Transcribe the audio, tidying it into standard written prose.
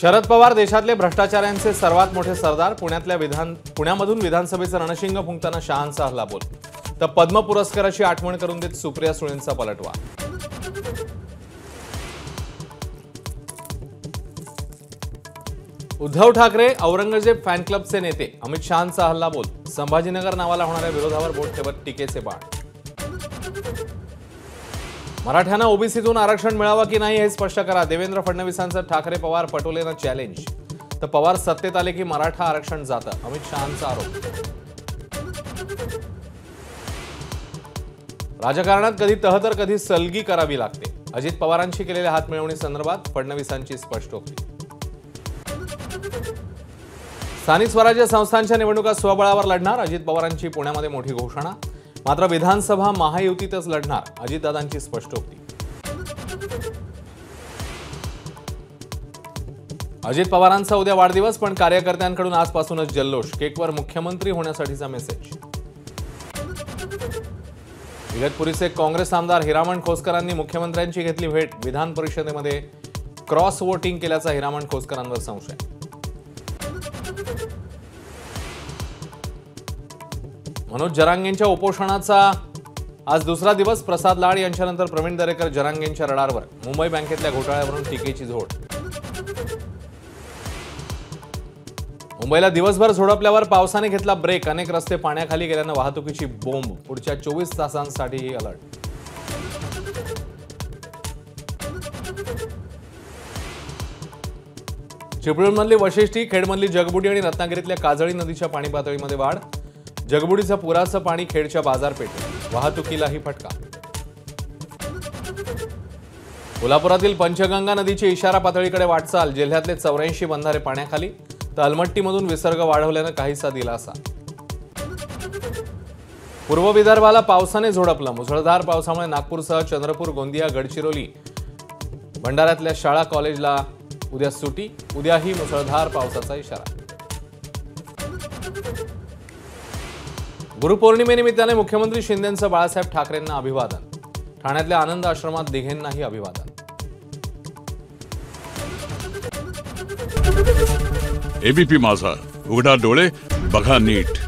शरद पवार देशातले भ्रष्टाचारांचे सर्वात मोठे सरदार. पुण्यामधून विधानसभेचं रणशिंग फुंकताना शहांचा हल्लाबोल. तर पद्म पुरस्काराची आठवण करून देत सुप्रिया सुळेंचा पलटवार. उद्धव ठाकरे औरंगजेब फॅन क्लबचे नेते. अमित शहांचा हल्लाबोल. संभाजीनगर नावाला होणाऱ्या विरोधावर बोट ठेवत टीकेचे बाण. मराठ्यांना ओबीसीतून आरक्षण मिळावं की नाही हे स्पष्ट करा. देवेंद्र फडणवीसांचं ठाकरे पवार पटोलेंना चॅलेंज. तर पवार सत्तेत आले की मराठा आरक्षण जातं. अमित शहांचा आरोप. राजकारणात कधी तह तर कधी सलगी करावी लागते. अजित पवारांशी केलेल्या हातमिळवणी संदर्भात फडणवीसांची स्पष्टोक्ती. स्थानिक स्वराज्य संस्थांच्या निवडणुका स्वबळावर लढणार. अजित पवारांची पुण्यामध्ये मोठी घोषणा. मात्र विधानसभा महायुतीतच लढणार. अजितदादांची स्पष्टोक्ती. अजित पवारांचा उद्या वाढदिवस, पण कार्यकर्त्यांकडून आजपासूनच जल्लोष. केकवर मुख्यमंत्री होण्यासाठीचा मेसेज. इगतपुरीचे काँग्रेस आमदार हिरामण खोसकरांनी मुख्यमंत्र्यांची घेतली भेट. विधान परिषदेमध्ये क्रॉस वोटिंग केल्याचा हिरामण खोसकरांवर संशय. मनोज जरांगेंच्या उपोषणाचा आज दुसरा दिवस. प्रसाद लाड यांच्यानंतर प्रवीण दरेकर जरांगेंच्या रडारवर. मुंबई बँकेतल्या घोटाळ्यावरून टीकेची झोड. मुंबईला दिवसभर झोडपल्यावर पावसाने घेतला ब्रेक. अनेक रस्ते पाण्याखाली गेल्यानं वाहतुकीची बोंब. पुढच्या 24 तासांसाठी अलर्ट. चिपळूणमधली वशिष्ठी, खेडमधली जगबुडी आणि रत्नागिरीतल्या काजळी नदीच्या पाणी पातळीमध्ये वाढ. जगबुडीचं पुराचं पाणी खेडच्या बाजारपेठेत. वाहतुकीलाही फटका. कोल्हापुरातील पंचगंगा नदीची इशारा पातळीकडे वाटचाल. जिल्ह्यातले 84 बंधारे पाण्याखाली. तर अलमट्टीमधून विसर्ग वाढवल्यानं काहीसा दिलासा. पूर्व विदर्भाला पावसाने झोडपलं. मुसळधार पावसामुळे नागपूरसह चंद्रपूर, गोंदिया, गडचिरोली, भंडाऱ्यातल्या शाळा कॉलेजला उद्या सुटी. उद्याही मुसळधार पावसाचा इशारा. गुरुपौर्णिमेनिमित्ताने मुख्यमंत्री शिंदेंचं बाळासाहेब ठाकरेंना अभिवादन. ठाण्यातल्या आनंद आश्रमात दिघेंनाही अभिवादन. एबीपी माझा, उघडा डोळे बघा नीट.